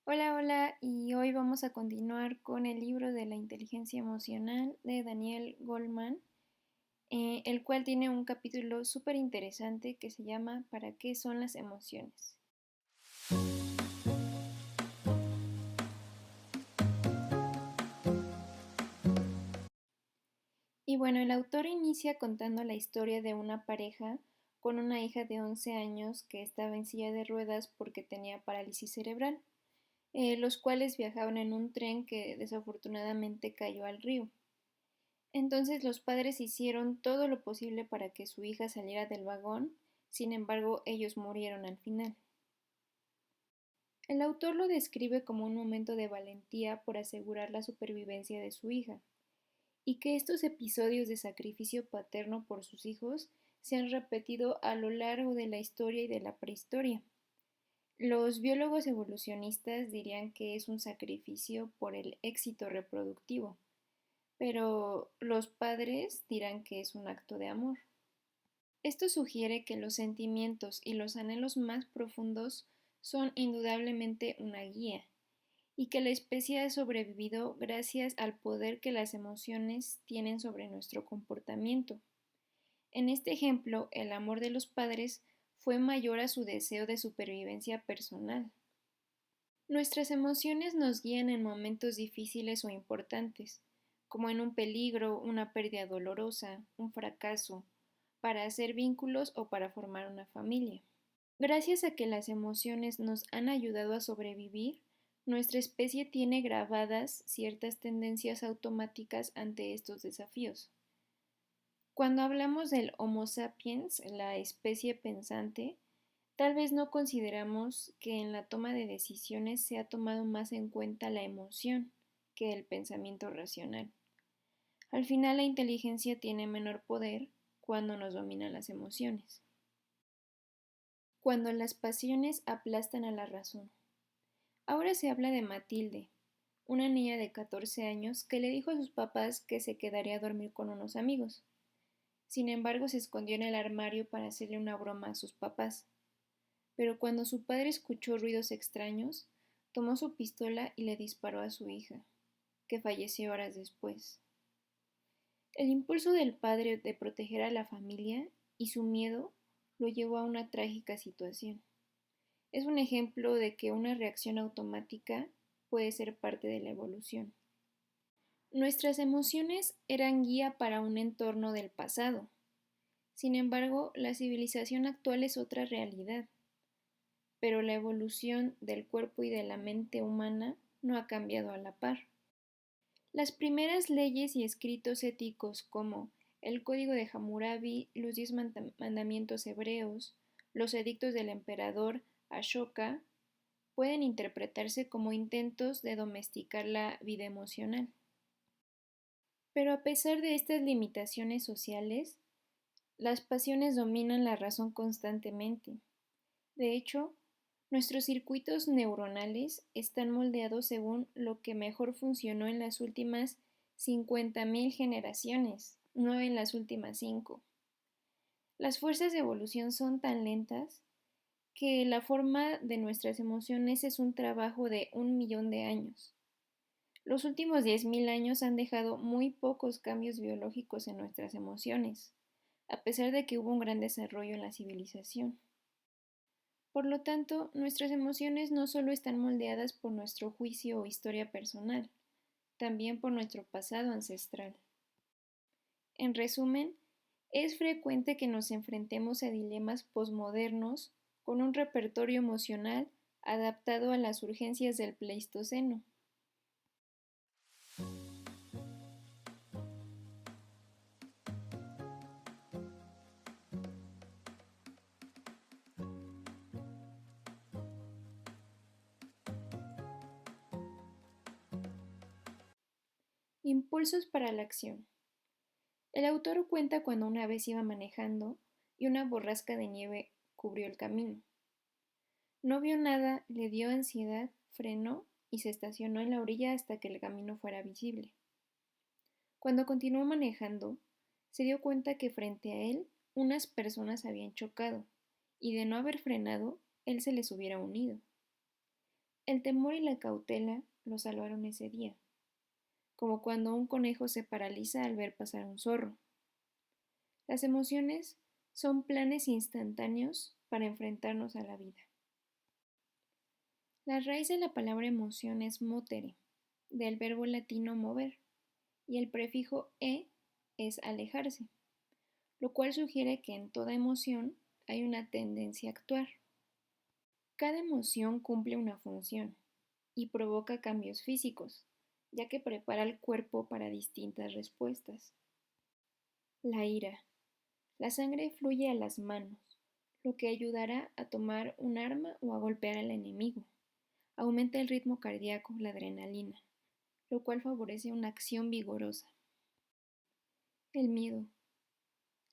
Hola, hola, y hoy vamos a continuar con el libro de la inteligencia emocional de Daniel Goleman, el cual tiene un capítulo súper interesante que se llama ¿Para qué son las emociones? Y bueno, el autor inicia contando la historia de una pareja con una hija de 11 años que estaba en silla de ruedas porque tenía parálisis cerebral, los cuales viajaban en un tren que desafortunadamente cayó al río. Entonces los padres hicieron todo lo posible para que su hija saliera del vagón, sin embargo ellos murieron al final. El autor lo describe como un momento de valentía por asegurar la supervivencia de su hija, y que estos episodios de sacrificio paterno por sus hijos se han repetido a lo largo de la historia y de la prehistoria. Los biólogos evolucionistas dirían que es un sacrificio por el éxito reproductivo, pero los padres dirán que es un acto de amor. Esto sugiere que los sentimientos y los anhelos más profundos son indudablemente una guía, y que la especie ha sobrevivido gracias al poder que las emociones tienen sobre nuestro comportamiento. En este ejemplo, el amor de los padres fue mayor a su deseo de supervivencia personal. Nuestras emociones nos guían en momentos difíciles o importantes, como en un peligro, una pérdida dolorosa, un fracaso, para hacer vínculos o para formar una familia. Gracias a que las emociones nos han ayudado a sobrevivir, nuestra especie tiene grabadas ciertas tendencias automáticas ante estos desafíos. Cuando hablamos del Homo sapiens, la especie pensante, tal vez no consideramos que en la toma de decisiones se ha tomado más en cuenta la emoción que el pensamiento racional. Al final, la inteligencia tiene menor poder cuando nos dominan las emociones. Cuando las pasiones aplastan a la razón. Ahora se habla de Matilde, una niña de 14 años que le dijo a sus papás que se quedaría a dormir con unos amigos. Sin embargo, se escondió en el armario para hacerle una broma a sus papás. Pero cuando su padre escuchó ruidos extraños, tomó su pistola y le disparó a su hija, que falleció horas después. El impulso del padre de proteger a la familia y su miedo lo llevó a una trágica situación. Es un ejemplo de que una reacción automática puede ser parte de la evolución. Nuestras emociones eran guía para un entorno del pasado. Sin embargo, la civilización actual es otra realidad, pero la evolución del cuerpo y de la mente humana no ha cambiado a la par. Las primeras leyes y escritos éticos como el Código de Hammurabi, los 10 mandamientos hebreos, los edictos del emperador Ashoka, pueden interpretarse como intentos de domesticar la vida emocional. Pero a pesar de estas limitaciones sociales, las pasiones dominan la razón constantemente. De hecho, nuestros circuitos neuronales están moldeados según lo que mejor funcionó en las últimas 50.000 generaciones, no en las últimas 5. Las fuerzas de evolución son tan lentas que la forma de nuestras emociones es un trabajo de 1 millón de años. Los últimos 10.000 años han dejado muy pocos cambios biológicos en nuestras emociones, a pesar de que hubo un gran desarrollo en la civilización. Por lo tanto, nuestras emociones no solo están moldeadas por nuestro juicio o historia personal, también por nuestro pasado ancestral. En resumen, es frecuente que nos enfrentemos a dilemas posmodernos con un repertorio emocional adaptado a las urgencias del Pleistoceno. Impulsos para la acción. El autor cuenta cuando una vez iba manejando y una borrasca de nieve cubrió el camino. No vio nada, le dio ansiedad, frenó y se estacionó en la orilla hasta que el camino fuera visible. Cuando continuó manejando, se dio cuenta que frente a él unas personas habían chocado y de no haber frenado, él se les hubiera unido. El temor y la cautela lo salvaron ese día, como cuando un conejo se paraliza al ver pasar un zorro. Las emociones son planes instantáneos para enfrentarnos a la vida. La raíz de la palabra emoción es motere, del verbo latino mover, y el prefijo e es alejarse, lo cual sugiere que en toda emoción hay una tendencia a actuar. Cada emoción cumple una función y provoca cambios físicos, ya que prepara el cuerpo para distintas respuestas. La ira. La sangre fluye a las manos, lo que ayudará a tomar un arma o a golpear al enemigo. Aumenta el ritmo cardíaco, la adrenalina, lo cual favorece una acción vigorosa. El miedo.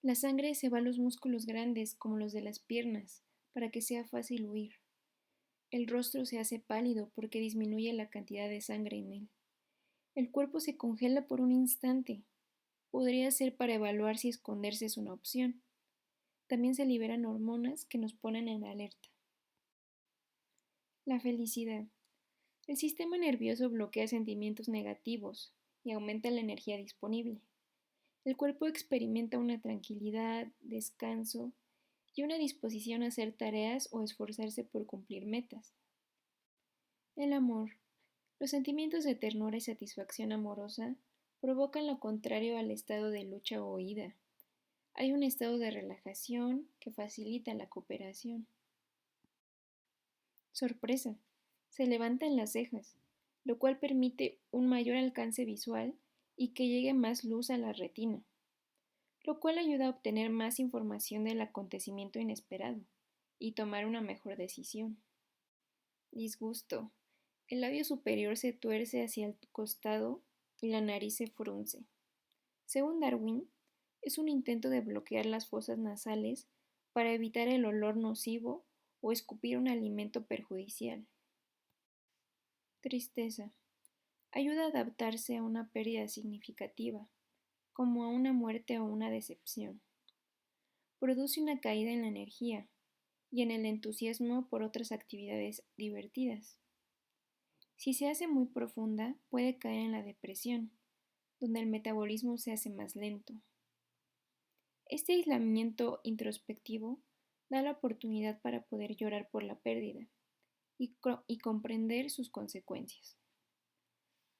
La sangre se va a los músculos grandes, como los de las piernas, para que sea fácil huir. El rostro se hace pálido porque disminuye la cantidad de sangre en él. El cuerpo se congela por un instante. Podría ser para evaluar si esconderse es una opción. También se liberan hormonas que nos ponen en alerta. La felicidad. El sistema nervioso bloquea sentimientos negativos y aumenta la energía disponible. El cuerpo experimenta una tranquilidad, descanso y una disposición a hacer tareas o esforzarse por cumplir metas. El amor. Los sentimientos de ternura y satisfacción amorosa provocan lo contrario al estado de lucha o huida. Hay un estado de relajación que facilita la cooperación. Sorpresa. Se levantan las cejas, lo cual permite un mayor alcance visual y que llegue más luz a la retina, lo cual ayuda a obtener más información del acontecimiento inesperado y tomar una mejor decisión. Disgusto. El labio superior se tuerce hacia el costado y la nariz se frunce. Según Darwin, es un intento de bloquear las fosas nasales para evitar el olor nocivo o escupir un alimento perjudicial. Tristeza. Ayuda a adaptarse a una pérdida significativa, como a una muerte o una decepción. Produce una caída en la energía y en el entusiasmo por otras actividades divertidas. Si se hace muy profunda, puede caer en la depresión, donde el metabolismo se hace más lento. Este aislamiento introspectivo da la oportunidad para poder llorar por la pérdida y comprender sus consecuencias.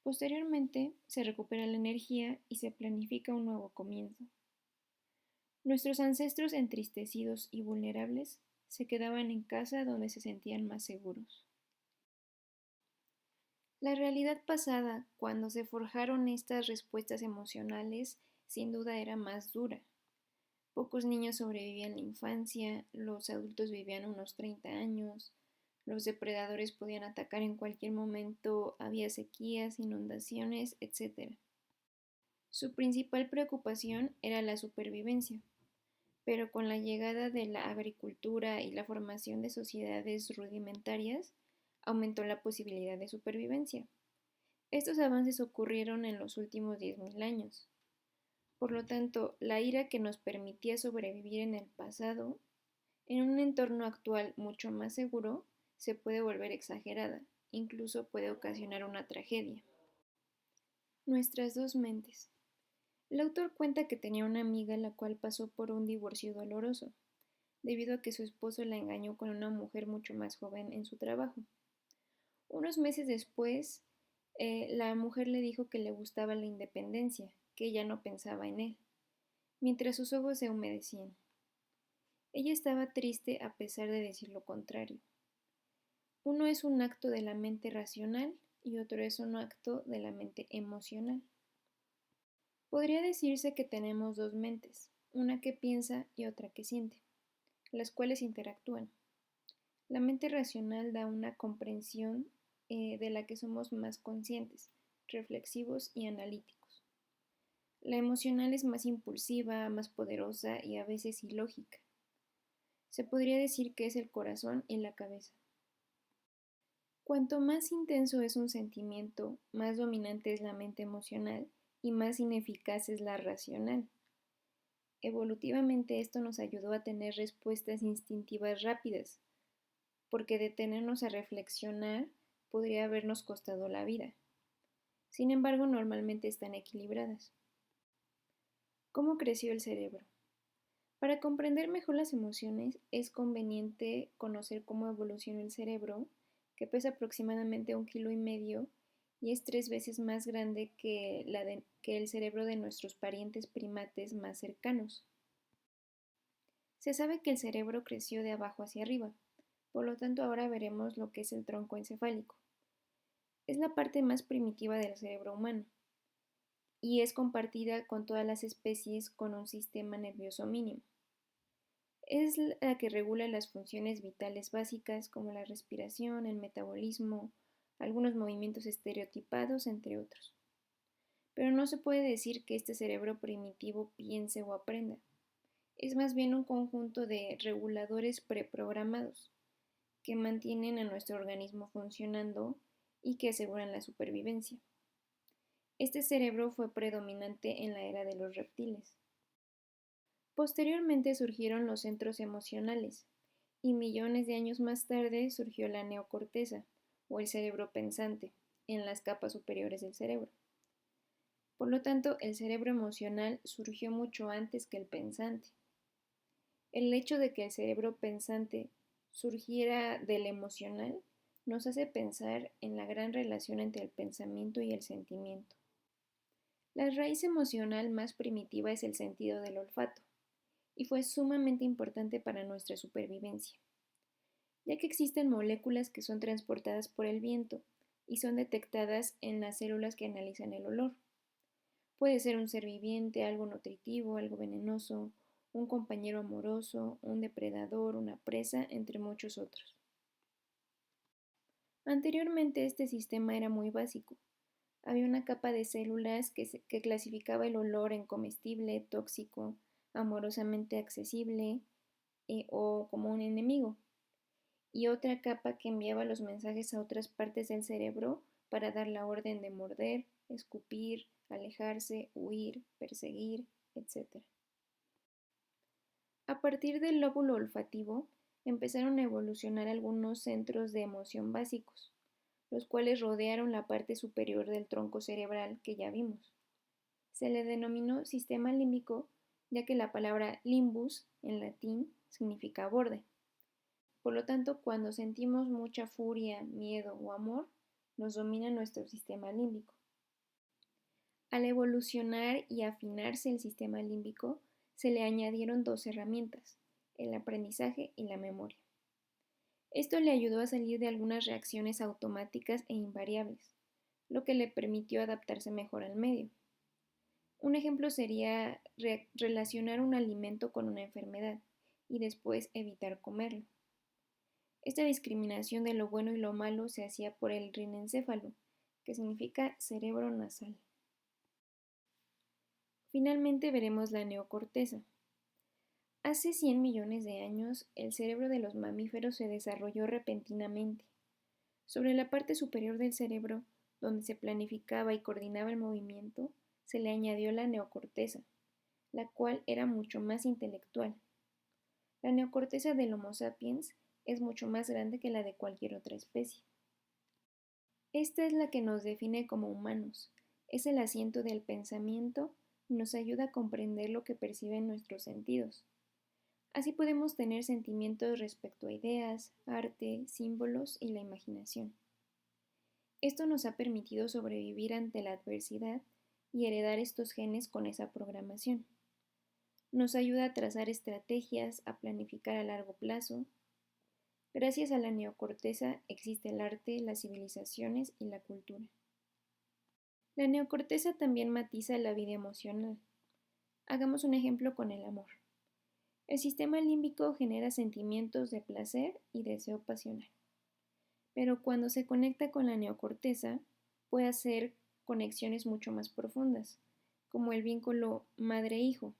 Posteriormente, se recupera la energía y se planifica un nuevo comienzo. Nuestros ancestros entristecidos y vulnerables se quedaban en casa donde se sentían más seguros. La realidad pasada, cuando se forjaron estas respuestas emocionales, sin duda era más dura. Pocos niños sobrevivían la infancia, los adultos vivían unos 30 años, los depredadores podían atacar en cualquier momento, había sequías, inundaciones, etc. Su principal preocupación era la supervivencia, pero con la llegada de la agricultura y la formación de sociedades rudimentarias, aumentó la posibilidad de supervivencia. Estos avances ocurrieron en los últimos 10.000 años. Por lo tanto, la ira que nos permitía sobrevivir en el pasado, en un entorno actual mucho más seguro, se puede volver exagerada, incluso puede ocasionar una tragedia. Nuestras dos mentes. El autor cuenta que tenía una amiga la cual pasó por un divorcio doloroso, debido a que su esposo la engañó con una mujer mucho más joven en su trabajo. Unos meses después, la mujer le dijo que le gustaba la independencia, que ella no pensaba en él, mientras sus ojos se humedecían. Ella estaba triste a pesar de decir lo contrario. Uno es un acto de la mente racional y otro es un acto de la mente emocional. Podría decirse que tenemos dos mentes, una que piensa y otra que siente, las cuales interactúan. La mente racional da una comprensión de la que somos más conscientes, reflexivos y analíticos. La emocional es más impulsiva, más poderosa y a veces ilógica. Se podría decir que es el corazón y la cabeza. Cuanto más intenso es un sentimiento, más dominante es la mente emocional y más ineficaz es la racional. Evolutivamente esto nos ayudó a tener respuestas instintivas rápidas, porque detenernos a reflexionar podría habernos costado la vida. Sin embargo, normalmente están equilibradas. ¿Cómo creció el cerebro? Para comprender mejor las emociones, es conveniente conocer cómo evolucionó el cerebro, que pesa aproximadamente 1,5 kilos y es 3 veces más grande que el cerebro de nuestros parientes primates más cercanos. Se sabe que el cerebro creció de abajo hacia arriba, por lo tanto ahora veremos lo que es el tronco encefálico. Es la parte más primitiva del cerebro humano y es compartida con todas las especies con un sistema nervioso mínimo. Es la que regula las funciones vitales básicas como la respiración, el metabolismo, algunos movimientos estereotipados, entre otros. Pero no se puede decir que este cerebro primitivo piense o aprenda. Es más bien un conjunto de reguladores preprogramados que mantienen a nuestro organismo funcionando y que aseguran la supervivencia. Este cerebro fue predominante en la era de los reptiles. Posteriormente surgieron los centros emocionales y millones de años más tarde surgió la neocorteza o el cerebro pensante en las capas superiores del cerebro. Por lo tanto, el cerebro emocional surgió mucho antes que el pensante. El hecho de que el cerebro pensante surgiera del emocional nos hace pensar en la gran relación entre el pensamiento y el sentimiento. La raíz emocional más primitiva es el sentido del olfato, y fue sumamente importante para nuestra supervivencia, ya que existen moléculas que son transportadas por el viento y son detectadas en las células que analizan el olor. Puede ser un ser viviente, algo nutritivo, algo venenoso, un compañero amoroso, un depredador, una presa, entre muchos otros. Anteriormente este sistema era muy básico. Había una capa de células que clasificaba el olor en comestible, tóxico, amorosamente accesible o como un enemigo, y otra capa que enviaba los mensajes a otras partes del cerebro para dar la orden de morder, escupir, alejarse, huir, perseguir, etc. A partir del lóbulo olfativo empezaron a evolucionar algunos centros de emoción básicos, los cuales rodearon la parte superior del tronco cerebral que ya vimos. Se le denominó sistema límbico ya que la palabra limbus en latín significa borde. Por lo tanto, cuando sentimos mucha furia, miedo o amor, nos domina nuestro sistema límbico. Al evolucionar y afinarse el sistema límbico, se le añadieron dos herramientas, el aprendizaje y la memoria. Esto le ayudó a salir de algunas reacciones automáticas e invariables, lo que le permitió adaptarse mejor al medio. Un ejemplo sería relacionar un alimento con una enfermedad y después evitar comerlo. Esta discriminación de lo bueno y lo malo se hacía por el rinencéfalo, que significa cerebro nasal. Finalmente veremos la neocorteza. Hace 100 millones de años, el cerebro de los mamíferos se desarrolló repentinamente. Sobre la parte superior del cerebro, donde se planificaba y coordinaba el movimiento, se le añadió la neocorteza, la cual era mucho más intelectual. La neocorteza del Homo sapiens es mucho más grande que la de cualquier otra especie. Esta es la que nos define como humanos, es el asiento del pensamiento y nos ayuda a comprender lo que perciben nuestros sentidos. Así podemos tener sentimientos respecto a ideas, arte, símbolos y la imaginación. Esto nos ha permitido sobrevivir ante la adversidad y heredar estos genes con esa programación. Nos ayuda a trazar estrategias, a planificar a largo plazo. Gracias a la neocorteza existe el arte, las civilizaciones y la cultura. La neocorteza también matiza la vida emocional. Hagamos un ejemplo con el amor. El sistema límbico genera sentimientos de placer y deseo pasional. Pero cuando se conecta con la neocorteza, puede hacer conexiones mucho más profundas, como el vínculo madre-hijo,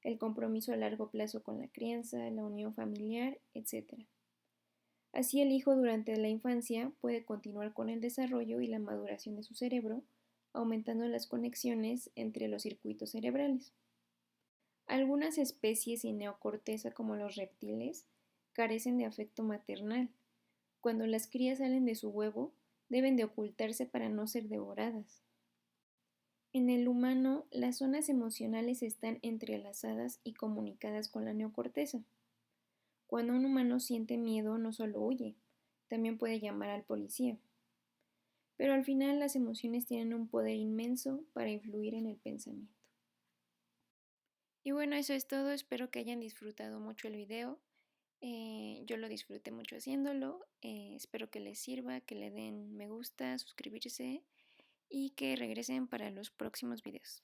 el compromiso a largo plazo con la crianza, la unión familiar, etc. Así el hijo durante la infancia puede continuar con el desarrollo y la maduración de su cerebro, aumentando las conexiones entre los circuitos cerebrales. Algunas especies sin neocorteza, como los reptiles, carecen de afecto maternal. Cuando las crías salen de su huevo, deben de ocultarse para no ser devoradas. En el humano, las zonas emocionales están entrelazadas y comunicadas con la neocorteza. Cuando un humano siente miedo, no solo huye, también puede llamar al policía. Pero al final las emociones tienen un poder inmenso para influir en el pensamiento. Y bueno, eso es todo. Espero que hayan disfrutado mucho el video. Yo lo disfruté mucho haciéndolo. Espero que les sirva, que le den me gusta, suscribirse y que regresen para los próximos videos.